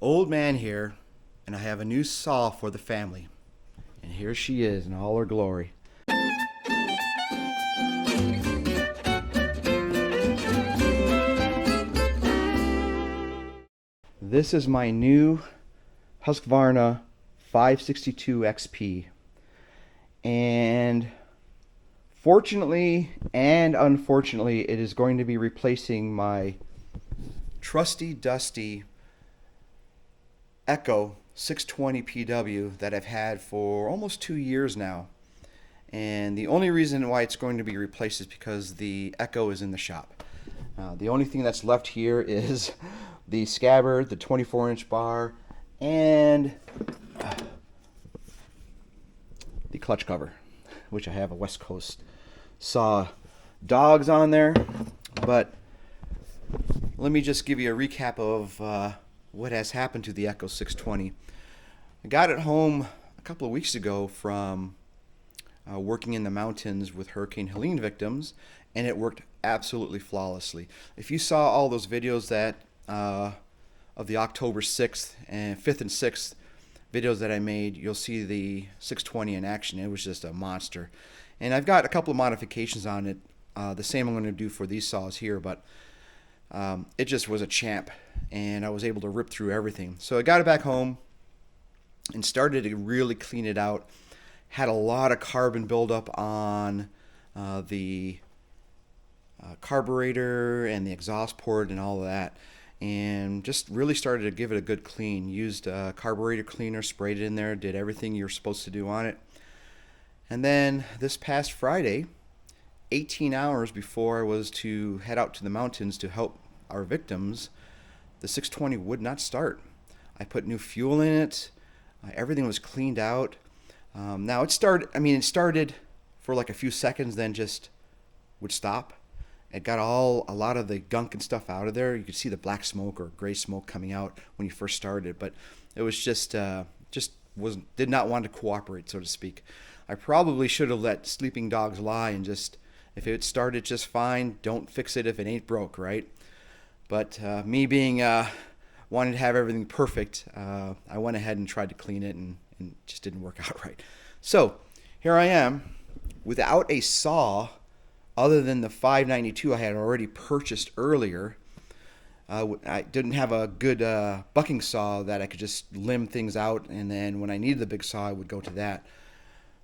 Old man here, and I have a new saw for the family. And here she is in all her glory. This is my new Husqvarna 562xp. And fortunately and unfortunately, it is going to be replacing my trusty, dusty Echo 620 PW that I've had for almost 2 years now. And the only reason why it's going to be replaced is because the Echo is in the shop. The only thing that's left here is the scabbard, the 24-inch bar, and the clutch cover, which I have a West Coast saw dogs on there. But let me just give you a recap of what has happened to the Echo 620. I got it home a couple of weeks ago from working in the mountains with Hurricane Helene victims, and it worked absolutely flawlessly. If you saw all those videos that of the October 6th and 5th and 6th videos that I made, you'll see the 620 in action. It was just a monster. And I've got a couple of modifications on it, the same I'm going to do for these saws here, but it just was a champ, and I was able to rip through everything. So I got it back home and started to really clean it out. Had a lot of carbon buildup on the carburetor and the exhaust port and all of that, and just really started to give it a good clean. Used carburetor cleaner, sprayed it in there, did everything you're supposed to do on it. And then this past Friday, 18 hours before I was to head out to the mountains to help our victims, the 620 would not start. I put new fuel in it. Everything was cleaned out. Now it started for like a few seconds, then just would stop. It got a lot of the gunk and stuff out of there. You could see the black smoke or gray smoke coming out when you first started, but it was just did not want to cooperate, so to speak. I probably should have let sleeping dogs lie and just, if it started just fine, don't fix it if it ain't broke, right? But me being wanting to have everything perfect, I went ahead and tried to clean it, and just didn't work out right. So here I am without a saw other than the 592 I had already purchased earlier. I didn't have a good bucking saw that I could just limb things out, and then when I needed the big saw, I would go to that.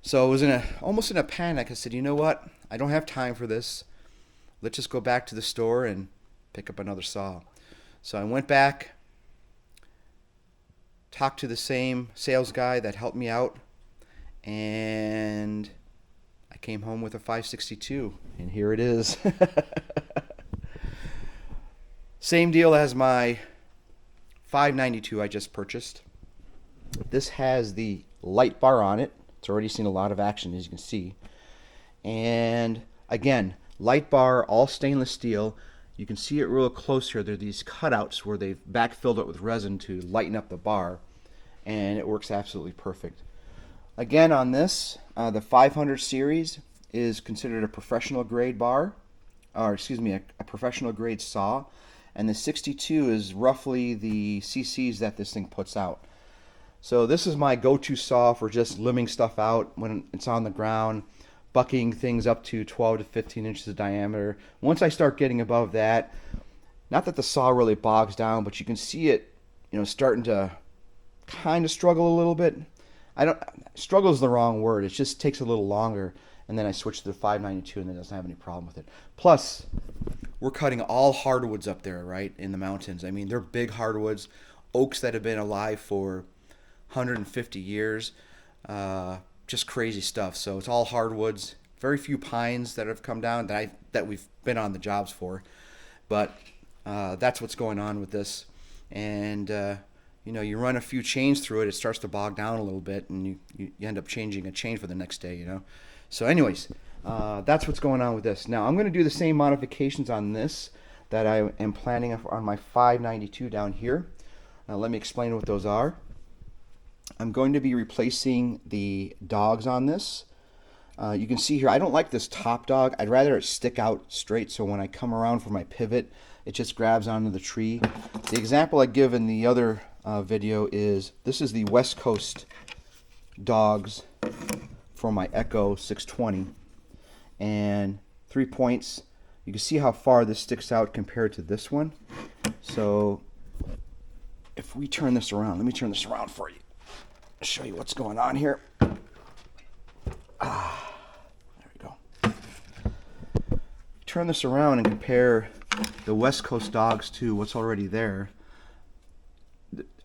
So I was almost in a panic. I said, you know what? I don't have time for this. Let's just go back to the store and pick up another saw. So I went back, talked to the same sales guy that helped me out, and I came home with a 562, and here it is. Same deal as my 592 I just purchased. This has the light bar on it. It's already seen a lot of action, as you can see. And again, light bar, all stainless steel. You can see it real close here. There are these cutouts where they've backfilled it with resin to lighten up the bar, and it works absolutely perfect. Again, on this, the 500 series is considered a professional grade bar, or excuse me, a professional grade saw, and the 62 is roughly the cc's that this thing puts out. So this is my go-to saw for just limbing stuff out when it's on the ground, bucking things up to 12 to 15 inches of diameter. Once I start getting above that, not that the saw really bogs down, but you can see it, starting to kind of struggle a little bit. Struggle is the wrong word. It just takes a little longer, and then I switch to the 592, and it doesn't have any problem with it. Plus, we're cutting all hardwoods up there, right, in the mountains. I mean, they're big hardwoods, oaks that have been alive for 150 years, just crazy stuff. So it's all hardwoods. Very few pines that have come down that we've been on the jobs for, but that's what's going on with this. And you run a few chains through it, it starts to bog down a little bit, and you end up changing a chain for the next day. So anyways, that's what's going on with this. Now I'm going to do the same modifications on this that I am planning on my 592 down here. Now let me explain what those are. I'm going to be replacing the dogs on this. You can see here, I don't like this top dog. I'd rather it stick out straight, so when I come around for my pivot, it just grabs onto the tree. The example I give in the other video is this is the West Coast dogs for my Echo 620, and 3 points. You can see how far this sticks out compared to this one. So if we turn this around, let me turn this around for you, show you what's going on here. There we go. Turn this around and compare the West Coast dogs to what's already there.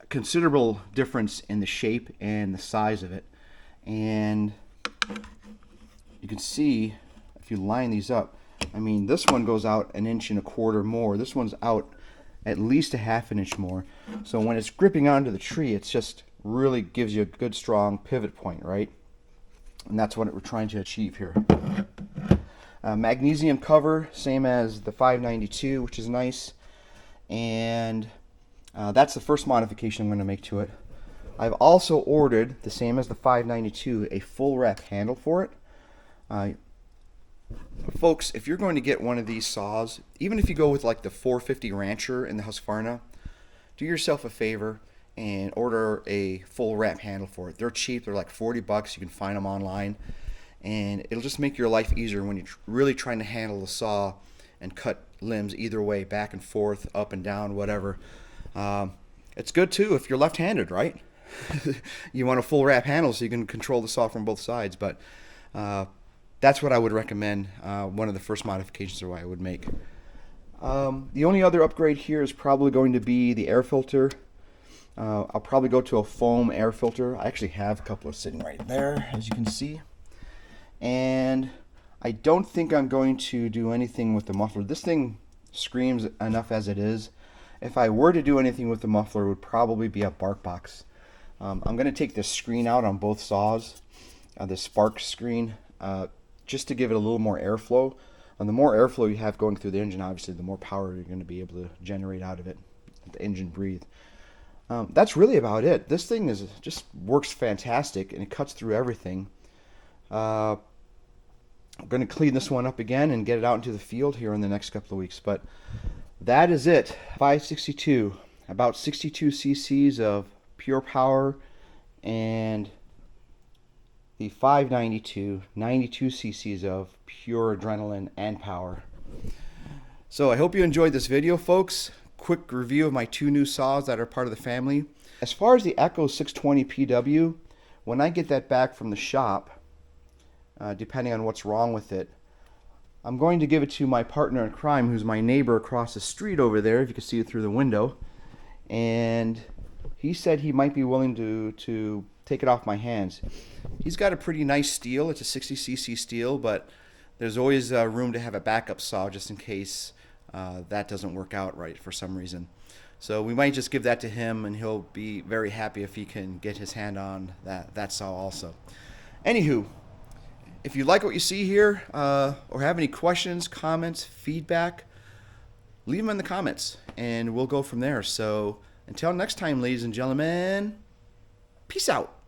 Considerable difference in the shape and the size of it, and you can see if you line these up, I mean, this one goes out 1.25 inches more. This one's out at least 1/2 inch more. So when it's gripping onto the tree, it's just really gives you a good strong pivot point, right? And that's what we're trying to achieve here. Magnesium cover, same as the 592, which is nice. And that's the first modification I'm going to make to it. I've also ordered, the same as the 592, a full wrap handle for it. Folks, if you're going to get one of these saws, even if you go with like the 450 Rancher in the Husqvarna, do yourself a favor and order a full wrap handle for it. They're cheap. They're like 40 bucks. You can find them online, and it'll just make your life easier when you're really trying to handle the saw and cut limbs either way, back and forth, up and down, whatever. It's good too if you're left-handed, right? You want a full wrap handle so you can control the saw from both sides, but that's what I would recommend. One of the first modifications I would make. The only other upgrade here is probably going to be the air filter. I'll probably go to a foam air filter. I actually have a couple of sitting right there, as you can see. And I don't think I'm going to do anything with the muffler. This thing screams enough as it is. If I were to do anything with the muffler, it would probably be a bark box. I'm going to take the screen out on both saws, the spark screen, just to give it a little more airflow. And the more airflow you have going through the engine, obviously, the more power you're going to be able to generate out of it, let the engine breathe. That's really about it. This thing just works fantastic, and it cuts through everything. I'm going to clean this one up again and get it out into the field here in the next couple of weeks. But that is it. 562, about 62 cc's of pure power, and the 592, 92 cc's of pure adrenaline and power. So I hope you enjoyed this video, folks. Quick review of my 2 new saws that are part of the family. As far as the Echo 620 PW, when I get that back from the shop, depending on what's wrong with it, I'm going to give it to my partner in crime, who's my neighbor across the street over there, if you can see it through the window. And he said he might be willing to take it off my hands. He's got a pretty nice steel. It's a 60 cc steel, but there's always room to have a backup saw just in case that doesn't work out right for some reason. So we might just give that to him, and he'll be very happy if he can get his hand on that saw also. Anywho, if you like what you see here, or have any questions, comments, feedback, leave them in the comments, and we'll go from there. So until next time, ladies and gentlemen, peace out.